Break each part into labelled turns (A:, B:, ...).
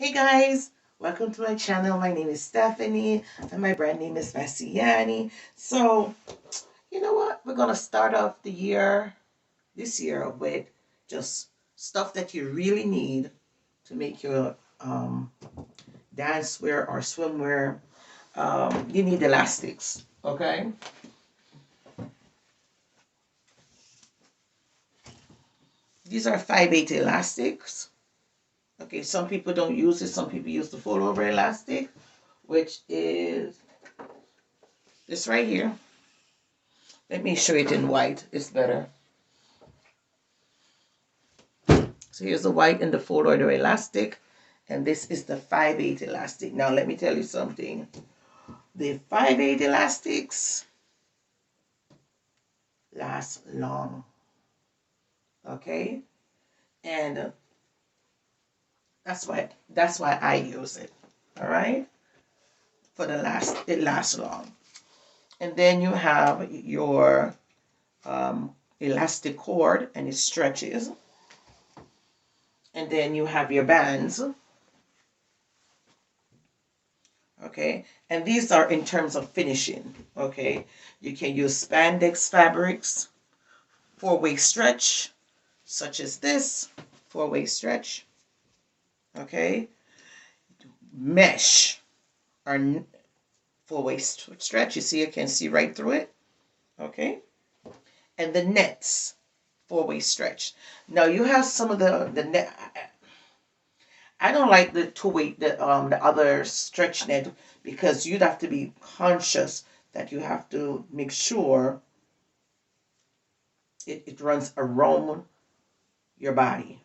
A: Hey guys, welcome to my channel. My name is Stephanie and my brand name is Messiani. So, you know what? We're going to start off this year with just stuff that you really need to make your dancewear or swimwear. You need elastics, okay? These are 5/8 elastics. Okay, some people don't use it. Some people use the full over elastic, which is this right here. Let me show it in white. It's better. So here's the white and the full order elastic. And this is the 5/8 elastic. Now let me tell you something. The 5/8 elastics last long. Okay? And that's why I use it. Alright? It lasts long. And then you have your elastic cord and it stretches. And then you have your bands. Okay, and these are in terms of finishing. Okay, you can use spandex fabrics, four-way stretch, such as this, four-way stretch. Okay, mesh or four-way stretch. You see, you can see right through it. Okay, and the nets, four-way stretch. Now you have some of the net. I don't like the two-way the other stretch net because you'd have to be conscious that you have to make sure it runs around your body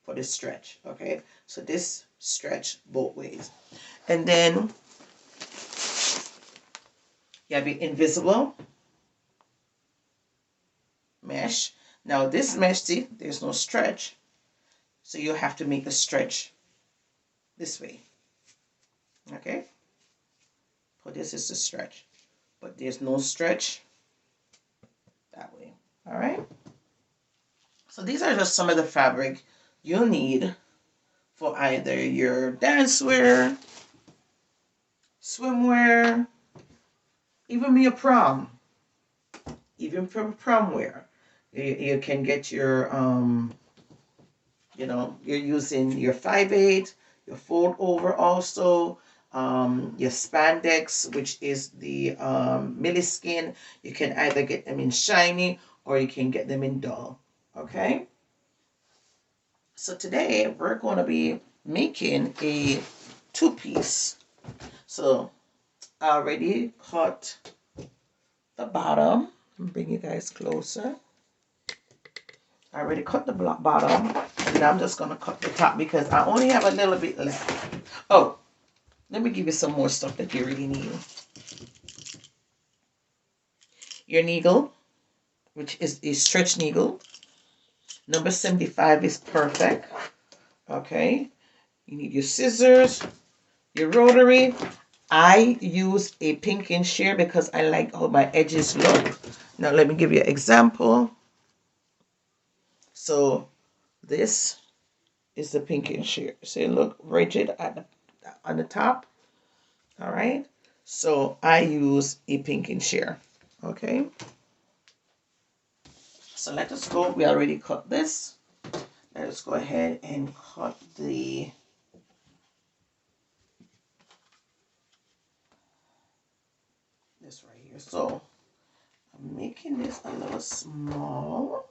A: for this stretch. Okay, so this stretch both ways, and then you have your invisible mesh. Now this mesh, see, there's no stretch, so you have to make the stretch this way. Okay, so this is the stretch, but there's no stretch that way. All right, so these are just some of the fabric you need for either your dancewear, swimwear, even your prom, even from prom wear. You can get your you're using your 5/8, your fold over also, your spandex, which is the milliskin. You can either get them in shiny or you can get them in dull. Okay, so today we're going to be making a two-piece. So I already cut the bottom. Let me bring you guys closer. I already cut the bottom, and now I'm just going to cut the top because I only have a little bit left. Oh, let me give you some more stuff that you really need. Your needle, which is a stretch needle. Number 75 is perfect. Okay. You need your scissors, your rotary. I use a pink and shear because I like how my edges look. Now let me give you an example. So this is the pink and shear. See, look rigid on the top. All right. So I use a pink and shear. Okay. So let us go. We already cut this. Let us go ahead and cut this right here. So I'm making this a little small.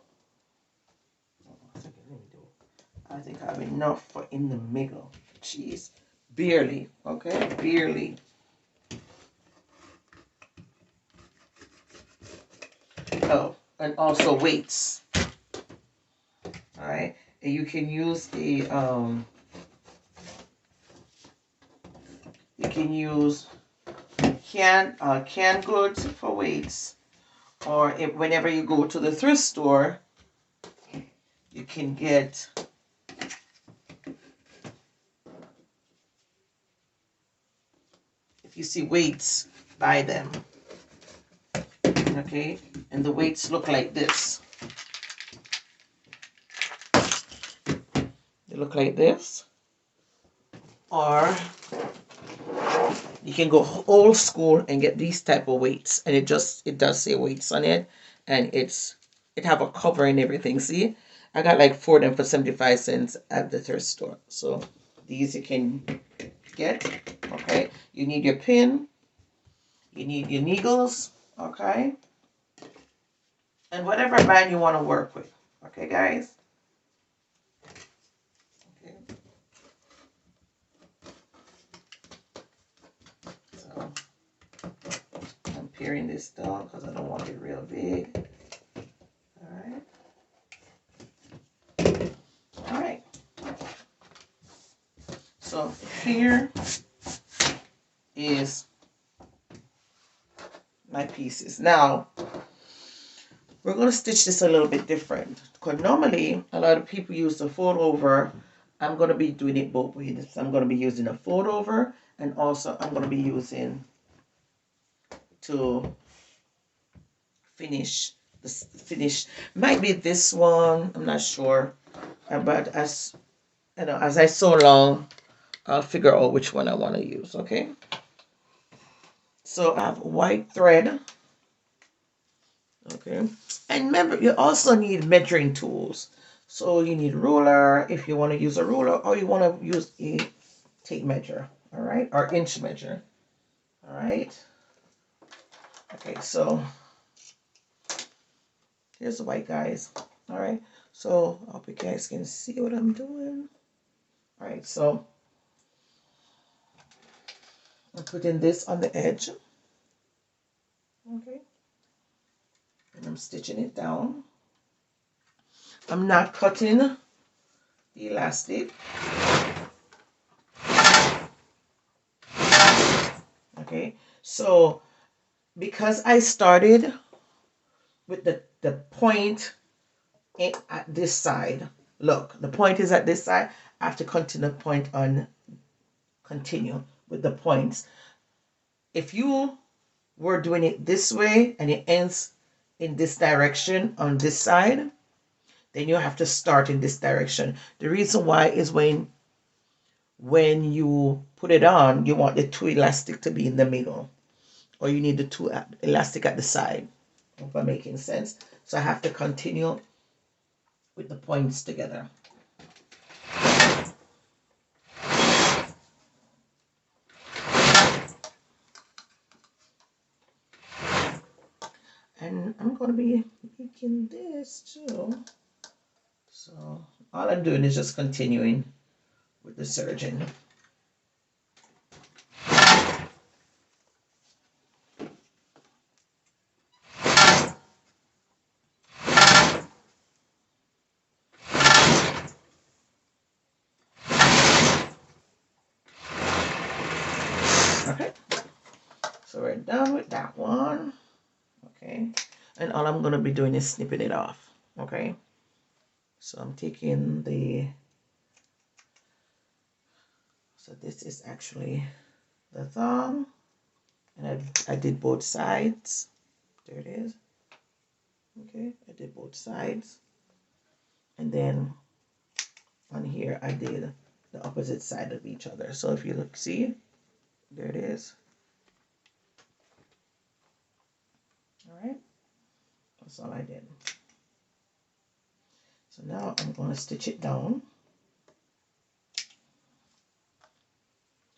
A: I think I have enough for in the middle. Jeez, barely. Okay, barely. Oh, and also weights. All right, and you can use the you can use canned goods for weights, or whenever you go to the thrift store, you can get if you see weights, buy them. Okay, and the weights look like this. They look like this. or you can go old school and get these type of weights, and it does say weights on it, and it have a cover and everything. See, I got like 4 of them for 75 cents at the thrift store. So these you can get. Okay, you need your pin, you need your needles, okay, and whatever band you want to work with. Okay, guys. Okay. So I'm paring this down because I don't want it real big. All right. All right. So here is my pieces. Now we're going to stitch this a little bit different, because normally a lot of people use the fold over. I'm going to be doing it both ways. I'm going to be using a fold over, and also I'm going to be using to finish this. Might be this one, I'm not sure, but as you know, as I sew along, I'll figure out which one I want to use. Okay, so I have white thread. Okay, and remember, you also need measuring tools. So you need ruler if you want to use a ruler, or you want to use a tape measure, all right, or inch measure. All right. Okay, so here's the white, guys. All right, so I hope you guys can see what I'm doing. All right, so I'm putting this on the edge. Okay, and I'm stitching it down. I'm not cutting the elastic. Okay, so because I started with the point at this side, look, the point is at this side. I have to continue the point on, continue with the points. If you were doing it this way and it ends in this direction on this side, then you have to start in this direction. The reason why is when you put it on, you want the two elastic to be in the middle, or you need the two elastic at the side. If I'm making sense. So I have to continue with the points together. And I'm going to be making this too. So all I'm doing is just continuing with the serging. Okay, so we're done with that one. Okay, and all I'm going to be doing is snipping it off. Okay, so I'm taking so this is actually the thumb, and I did both sides. There it is. Okay, I did both sides, and then on here I did the opposite side of each other. So if you look, see, there it is. All right, that's all I did. So now I'm going to stitch it down.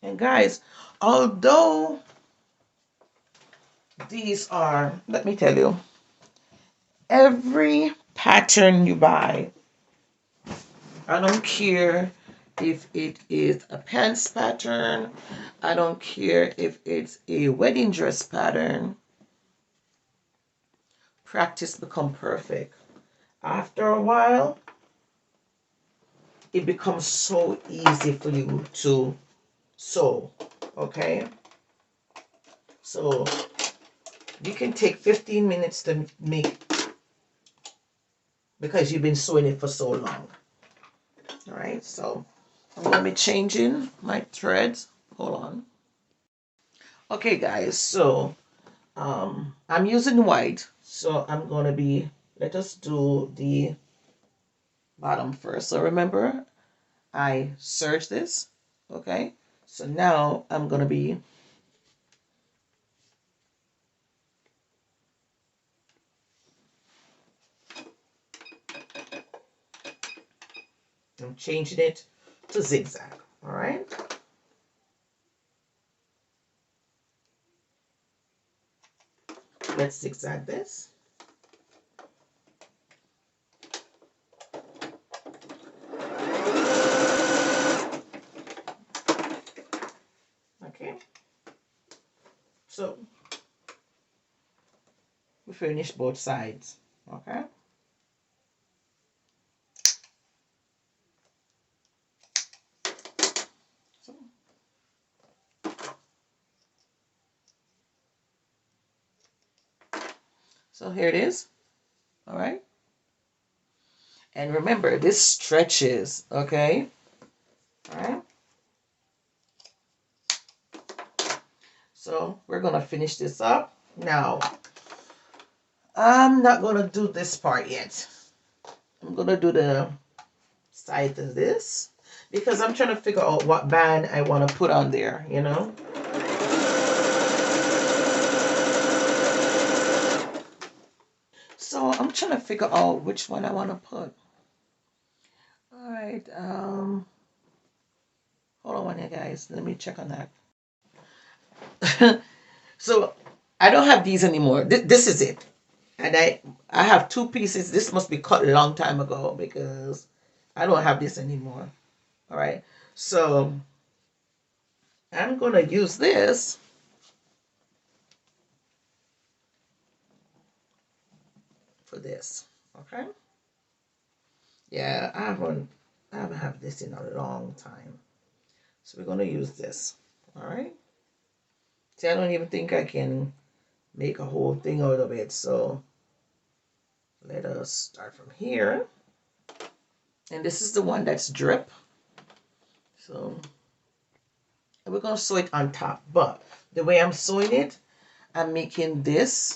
A: And guys, although these are, let me tell you, every pattern you buy, I don't care if it is a pants pattern, I don't care if it's a wedding dress pattern, practice become perfect. After a while, it becomes so easy for you to sew, okay? So you can take 15 minutes to make, because you've been sewing it for so long. All right, so I'm going to be changing my threads. Hold on. Okay, guys, so I'm using white, so I'm going to be, let us do the bottom first. So remember, I serge this, okay? So now I'm gonna be I'm changing it to zigzag. All right. Let's zigzag this. Okay. So we finished both sides. Okay. So, so here it is. All right. And remember, this stretches. Okay. All right. So we're gonna finish this up now. I'm not gonna do this part yet. I'm gonna do the side of this because I'm trying to figure out what band I want to put on there, you know. So I'm trying to figure out which one I want to put. All right, hold on one here, guys. Let me check on that. So I don't have these anymore. This is it, and I have two pieces. This must be cut a long time ago because I don't have this anymore. All right, so I'm gonna use this for this. Okay. Yeah, I haven't had this in a long time. So we're gonna use this. All right. See, I don't even think I can make a whole thing out of it. So let us start from here. And this is the one that's drip. So we're gonna sew it on top. But the way I'm sewing it, I'm making this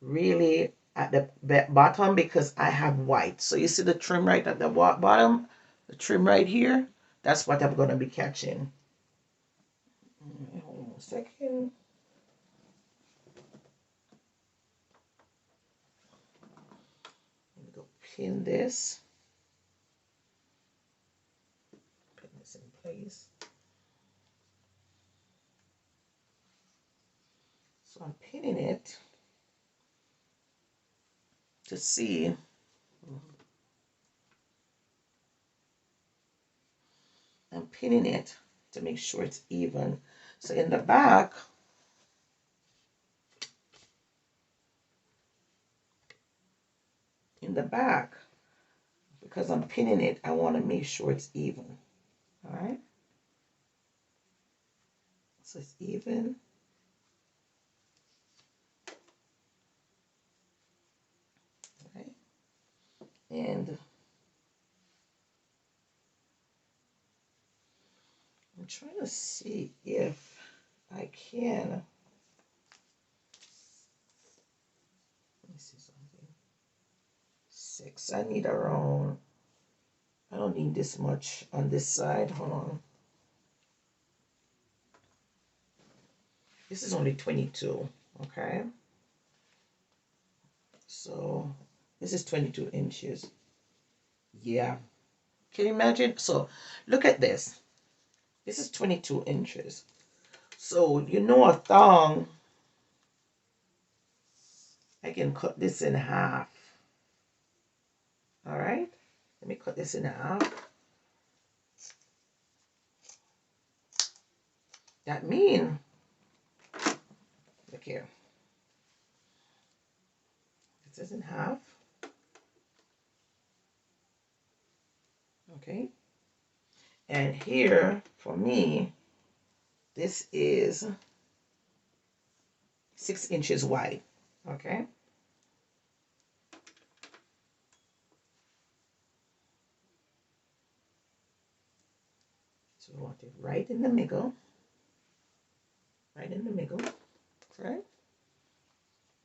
A: really at the bottom because I have white. So you see the trim right at the bottom, the trim right here. That's what I'm gonna be catching. Hold on a second. Let me go pin this. Pin this in place. So I'm pinning it to see. I'm pinning it to make sure it's even. So in the back, because I'm pinning it, I want to make sure it's even. All right. So it's even. Right. And I'm trying to see if I can. Let me see something. 6. I need around. I don't need this much on this side. Hold on. This is only 22. Okay. So this is 22 inches. Yeah. Can you imagine? So look at this. This is 22 inches. So you know a thong, I can cut this in half. All right. Let me cut this in half. That means, look here. This is in half. Okay. And here, for me, this is 6 inches wide. Okay. So we want it right in the middle. Right in the middle. Right.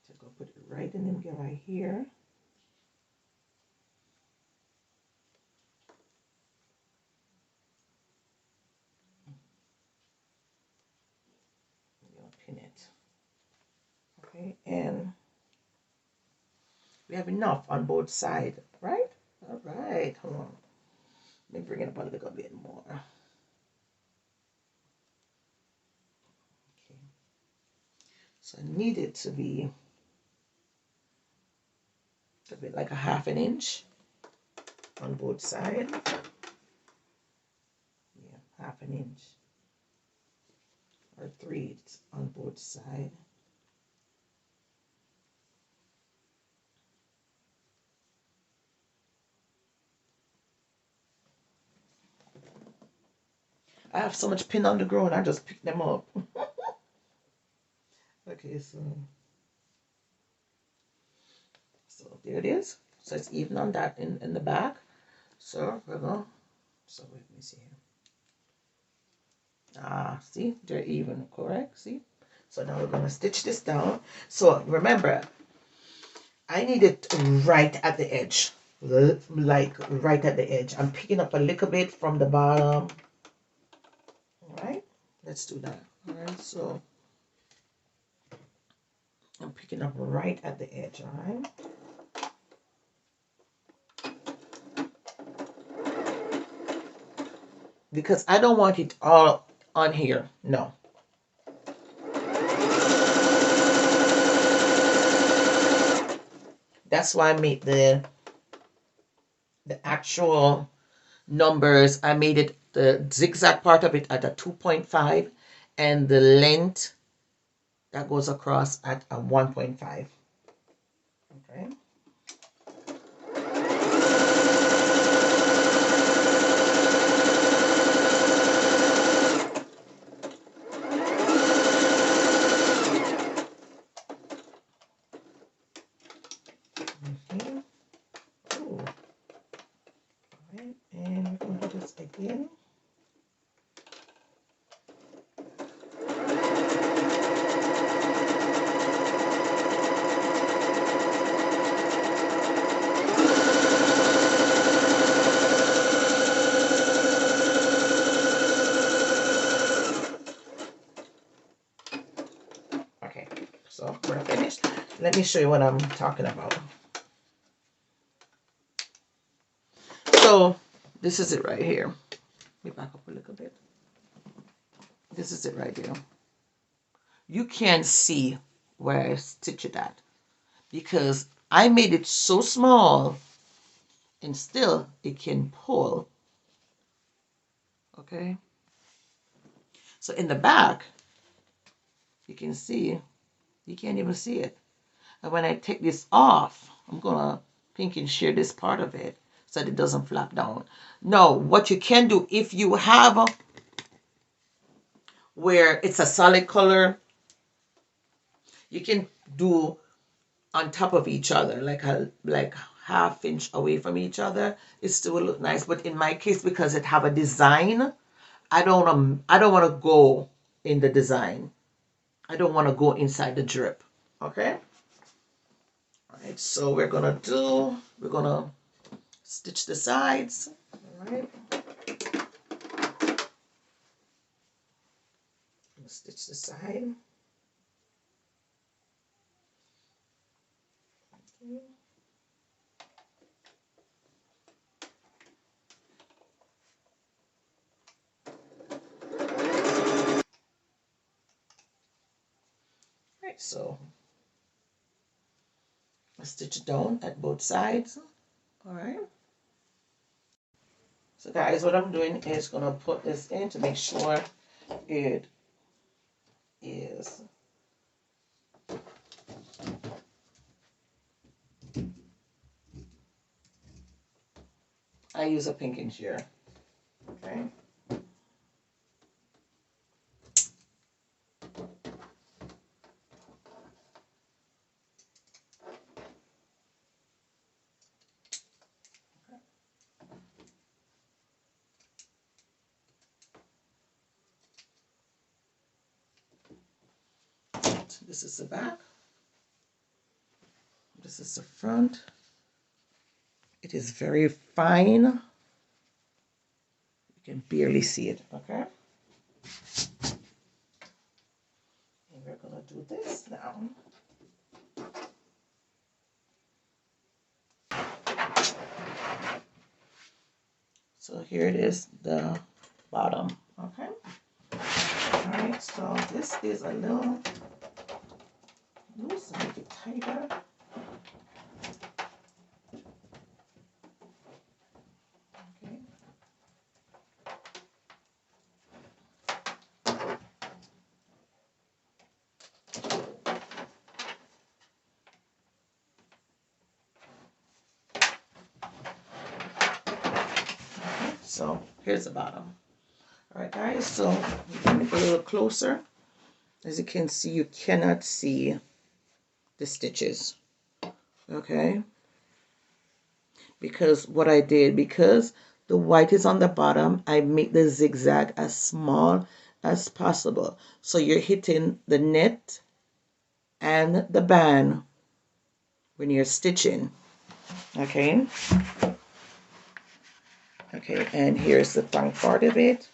A: So go put it right in the middle right here. pin it. Okay, and we have enough on both sides, right? All right, hold on. Let me bring it up a little bit more. Okay. So I need it to be a bit like a 1/2 inch on both sides. Yeah, 1/2 inch or 3 on both sides. I have so much pin on the ground, I just pick them up. Okay, so there it is. So it's even on that in the back. So we're going, so let me see here. Ah, see, they're even, correct? See? So now we're gonna stitch this down. So remember, I need it right at the edge, like right at the edge. I'm picking up a little bit from the bottom. All right, let's do that. All right, so I'm picking up right at the edge. All right. Because I don't want it all on here. No. That's why I made the actual numbers. I made it the zigzag part of it at a 2.5 and the length that goes across at a 1.5. Okay. Ooh. All right, and we're going to do this again. Okay, so we're finished. Let me show you what I'm talking about. So this is it right here. Let me back up a little bit. This is it right here. You can see where I stitch it at because I made it so small and still it can pull. Okay. So in the back, you can see, you can't even see it. And when I take this off, I'm gonna pink and shear this part of it so that it doesn't flap down. No, what you can do if you have where it's a solid color, you can do on top of each other, like 1/2 inch away from each other. It still will look nice, but in my case, because it have a design, I don't want to go in the design. I don't want to go inside the drip. Okay. All right. So we're gonna stitch the sides. All right. Stitch the side. Okay. Right, so I stitch it down at both sides. All right. So guys, what I'm doing is gonna put this in to make sure it is I use a pinking shear. Okay. This is the back. This is the front. It is very fine. You can barely see it. Okay. And we're do this now. So here it is, the bottom. Okay. All right. So this is a little loose. Make it tighter. Okay. So here's the bottom. All right, guys. So bring it a little closer. As you can see, you cannot see the stitches. Okay. Because what I did, because the white is on the bottom, I make the zigzag as small as possible. So you're hitting the net and the band when you're stitching. Okay. Okay, and here's the front part of it.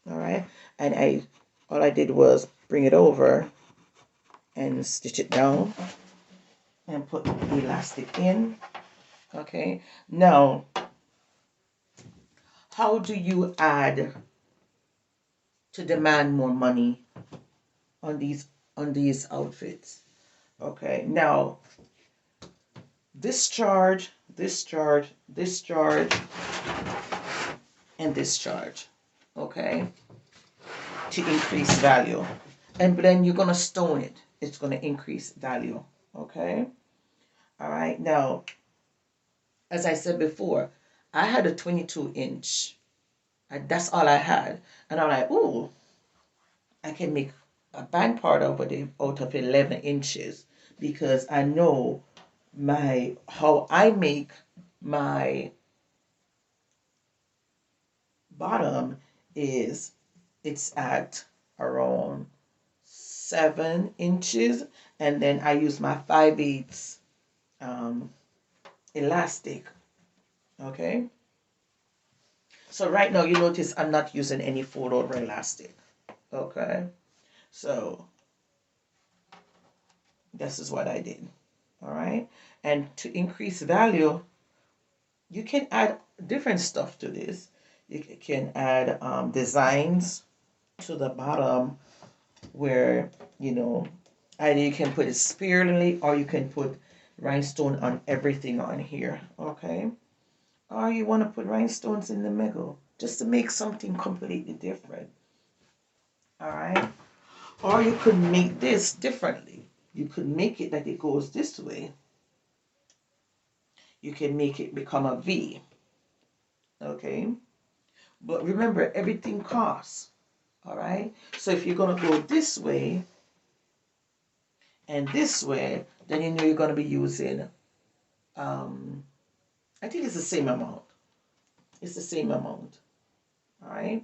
A: All right. And all I did was bring it over and stitch it down and put the elastic in. Okay. Now, how do you add to demand more money on these outfits? Okay. Now, discharge, discharge, discharge, and discharge. Okay. To increase value. And then you're going to stone it. It's going to increase value. Okay. All right. Now, as I said before, I had a 22-inch. That's all I had. And I'm like, ooh, I can make a band part out of 11 inches because I know how I make my bottom is it's at around 7 inches, and then I use my 5/8 elastic. Okay. So right now you notice I'm not using any fold over elastic. Okay. So this is what I did. All right. And to increase value, you can add different stuff to this. You can add designs to the bottom where, either you can put it spirally or you can put rhinestone on everything on here. Okay. Or you want to put rhinestones in the middle just to make something completely different. All right. Or you could make this differently. You could make it that it goes this way. You can make it become a V. Okay. But remember, everything costs. All right. So if you're going to go this way and this way, then you know you're going to be using, I think it's the same amount. It's the same amount. All right.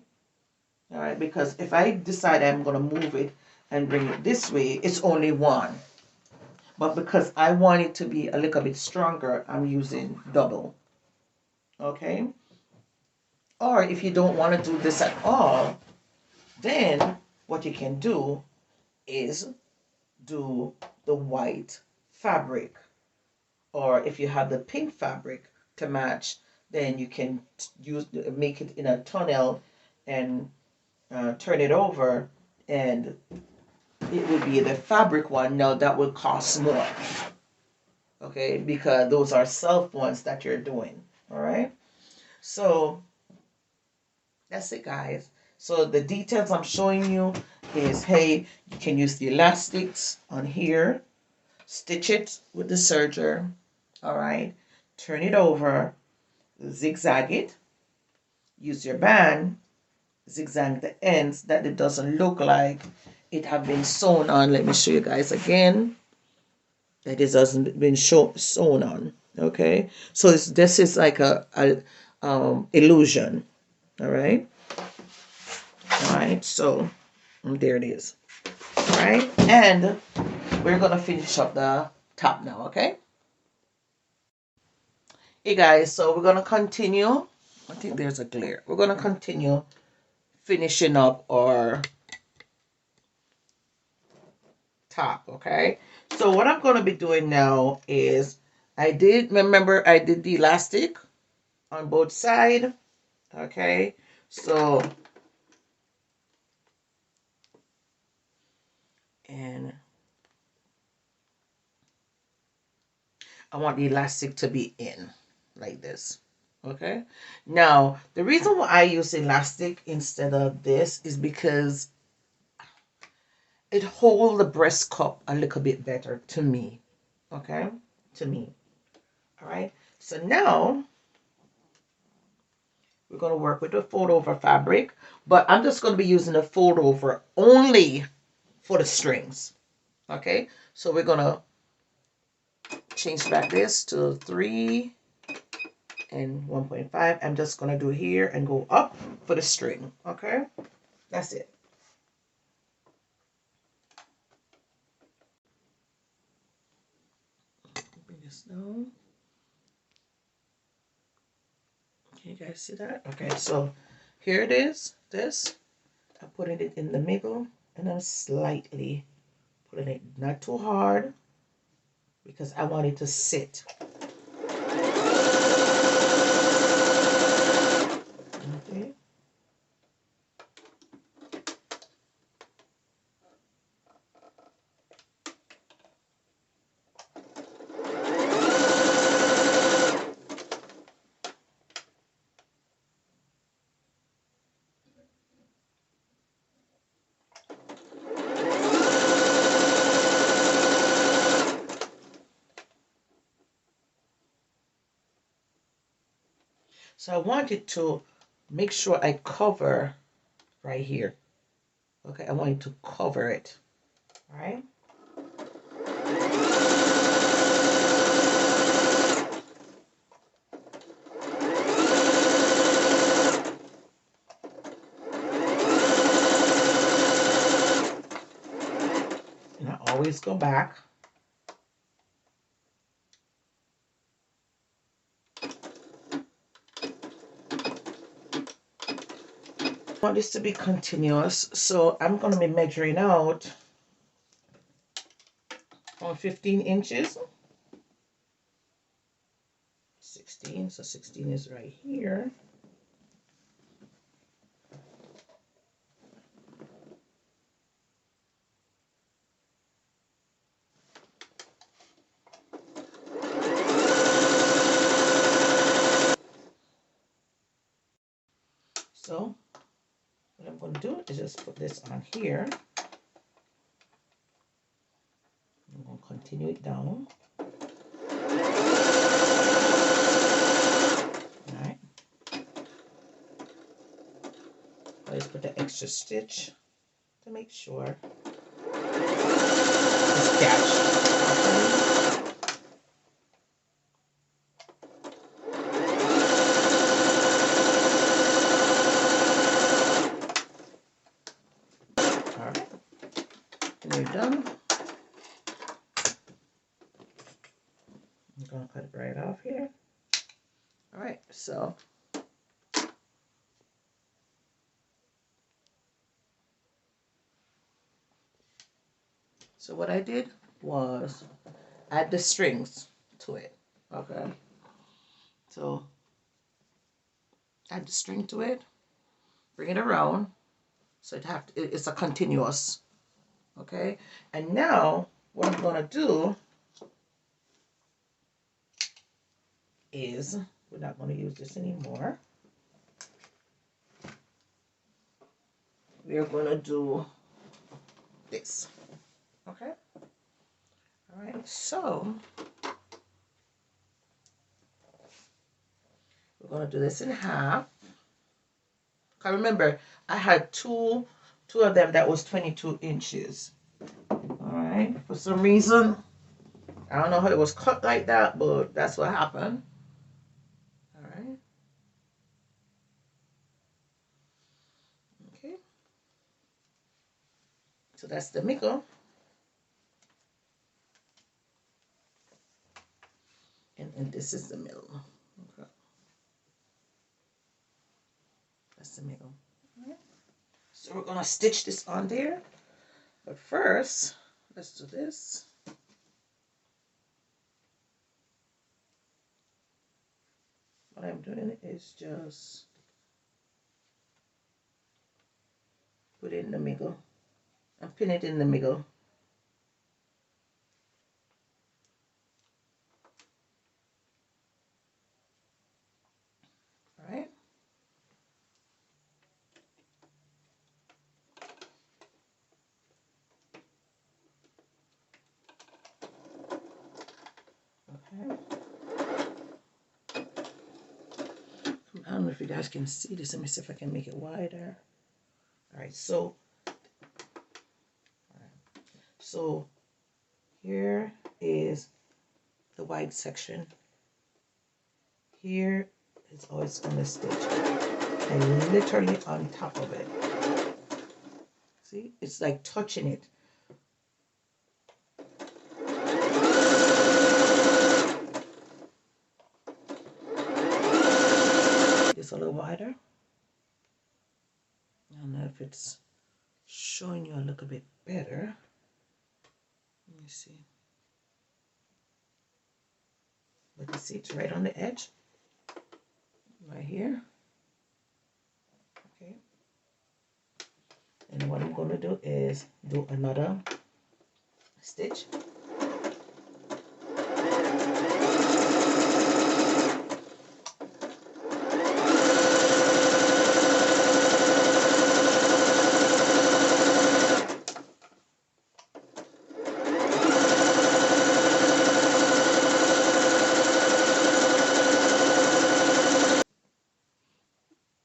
A: All right. Because if I decide I'm going to move it and bring it this way, it's only one. But because I want it to be a little bit stronger, I'm using double. Okay. Or if you don't want to do this at all, then what you can do is do the white fabric. Or if you have the pink fabric to match, then you can make it in a tunnel and turn it over, and it would be the fabric one. Now that would cost more. Okay, because those are self ones that you're doing. All right. So that's it, guys. So the details I'm showing you is, hey, you can use the elastics on here, stitch it with the serger, all right, turn it over, zigzag it, use your band, zigzag the ends that it doesn't look like it have been sewn on. Let me show you guys again that it hasn't been sewn on. Okay, so this is like a illusion. All right. All right, so there it is. All right, and we're gonna finish up the top now. Okay. Hey guys, so we're gonna continue. I think there's a glare. We're gonna continue finishing up our top. Okay, so what I'm going to be doing now is I did the elastic on both sides. Okay, so and I want the elastic to be in like this. Okay, now the reason why I use elastic instead of this is because it holds the breast cup a little bit better to me. Okay, to me. All right, so now we're going to work with the fold over fabric, but I'm just going to be using the fold over only for the strings. Okay, so we're going to change back this to 3 and 1.5. I'm just going to do here and go up for the string. Okay, that's it. Bring this down. Can you guys see that? Okay, so here it is. This, I'm putting it in the middle and I'm slightly putting it not too hard because I want it to sit. Okay. So I wanted to make sure I cover right here. Okay, I want you to cover it. All right. And I always go back. I want this to be continuous, so I'm going to be measuring out on 15 inches. 16, so 16 is right here. So what I'm going to do is just put this on here. I'm going to continue it down. All right. I just put the extra stitch to make sure it's catched. All right. And you're done. I'm going to cut it right off here. All right, so what I did was add the strings to it. Okay, so add the string to it, bring it around, so it's a continuous. Okay, and now what I'm gonna do is we're not gonna use this anymore. We're gonna do this. Okay. All right. So we're gonna do this in half. I remember I had two of them that was 22 inches. All right. For some reason, I don't know how it was cut like that, but that's what happened. All right. Okay. So that's the middle. And this is the middle. Okay. That's the middle. All right. So we're going to stitch this on there. But first, let's do this. What I'm doing is just put it in the middle and pin it in the middle. All right. Okay. I don't know if you guys can see this. Let me see if I can make it wider. All right. So here is the wide section. Here is always going to stitch. And literally on top of it. See, it's like touching it. It's a little wider. I don't know if it's showing you a little bit better. Let me see. But you see it's right on the edge. Right here. Okay. And what I'm going to do is do another stitch.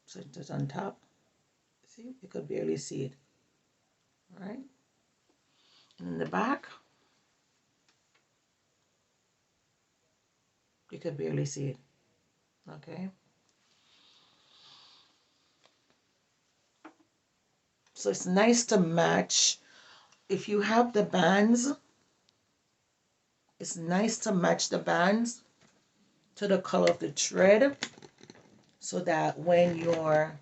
A: So it's just on top. See, you could barely see it. All right. And in the back, you could barely see it. Okay. So it's nice to match. If you have the bands, it's nice to match the bands to the color of the thread so that when you're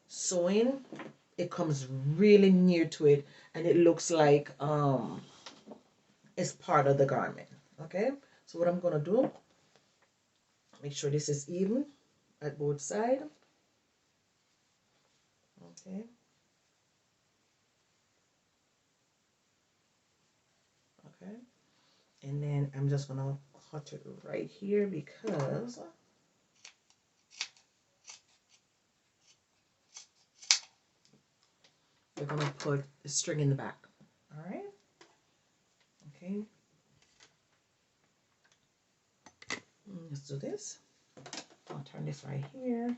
A: sewing, it comes really near to it and it looks like it's part of the garment. Okay, so what I'm gonna do, make sure this is even at both sides. Okay. Okay, and then I'm just gonna cut it right here because we're gonna put the string in the back. All right. Okay. Let's do this. I'll turn this right here.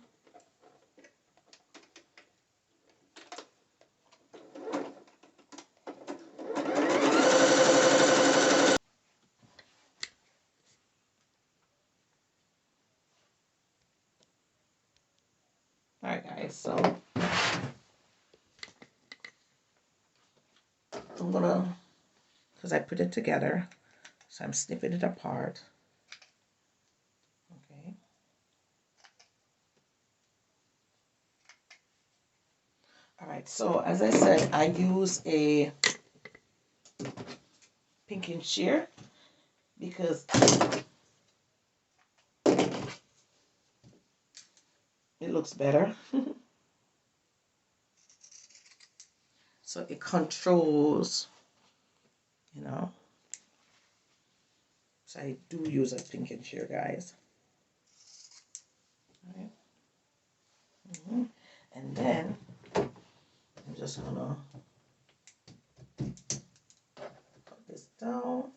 A: All right, guys. So I'm gonna, because I put it together, so I'm snipping it apart. Okay. All right, so as I said, I use a pinking shear because it looks better. So it controls, you know. So I do use a pinking shear, guys. All right. And then I'm just gonna put this down.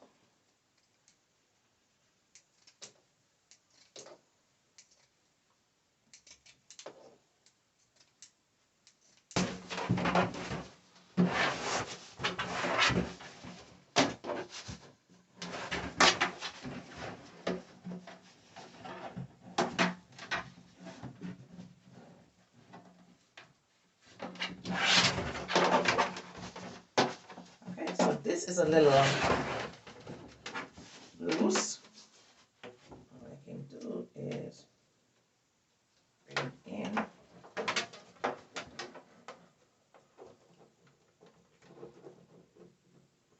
A: Okay, so this is a little loose. What I can do is bring it in.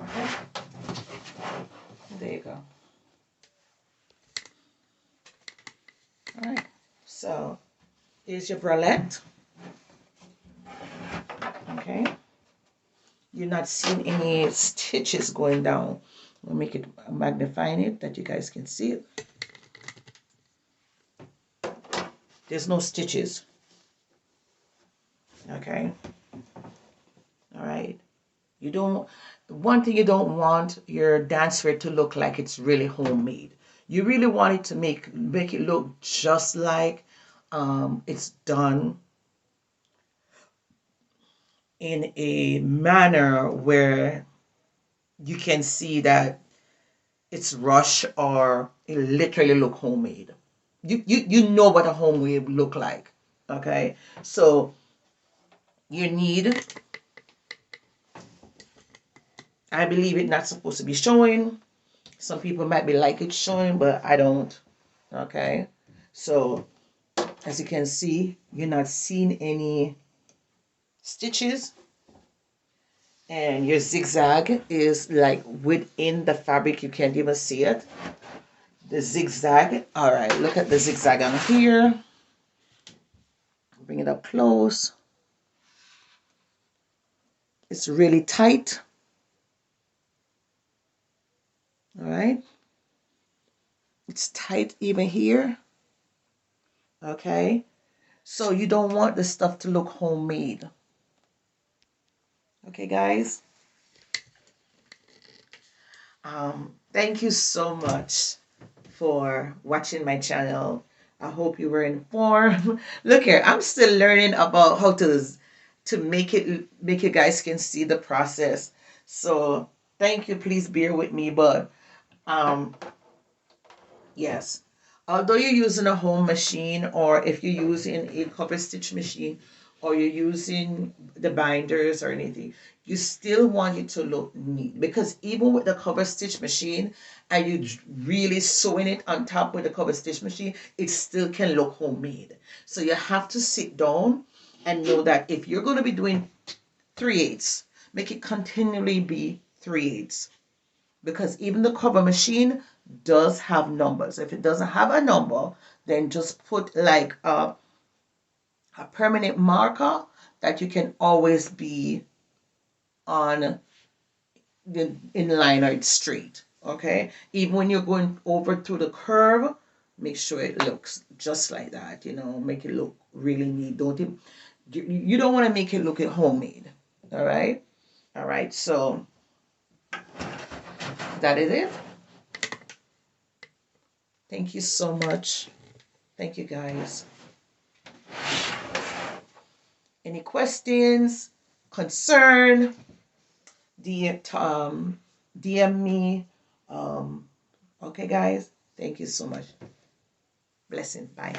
A: Okay. Here's your bralette. Okay. You're not seeing any stitches going down. We'll make it magnifying it that you guys can see it. There's no stitches. Okay. All right. You don't, one thing you don't want your dancewear to look like it's really homemade. You really want it to make it look just like it's done in a manner where you can see that it's rush or it literally look homemade. You know what a homemade look like. Okay, so you need, I believe it not supposed to be showing. Some people might be like it showing, but I don't. Okay, so as you can see, you're not seeing any stitches, and your zigzag is like within the fabric. You can't even see it. The zigzag. All right, look at the zigzag on here. Bring it up close. It's really tight. All right. It's tight even here. Okay. So you don't want the stuff to look homemade. Okay, guys. Thank you so much for watching my channel. I hope you were informed. Look here, I'm still learning about how to make you guys can see the process. So thank you. Please bear with me, but um yes. Although you're using a home machine, or if you're using a cover stitch machine, or you're using the binders or anything, you still want it to look neat. Because even with the cover stitch machine, and you really sewing it on top with the cover stitch machine, it still can look homemade. So you have to sit down and know that if you're going to be doing 3/8, make it continually be 3/8, because even the cover machine does have numbers. If it doesn't have a number, then just put like a permanent marker that you can always be on the in line, or it's straight. Okay, even when you're going over through the curve, make sure it looks just like that. Make it look really neat. You don't want to make it look homemade. All right. All right, so that is it. Thank you so much. Thank you, guys. Any questions, concern, DM me. Okay, guys. Thank you so much. Blessings. Bye.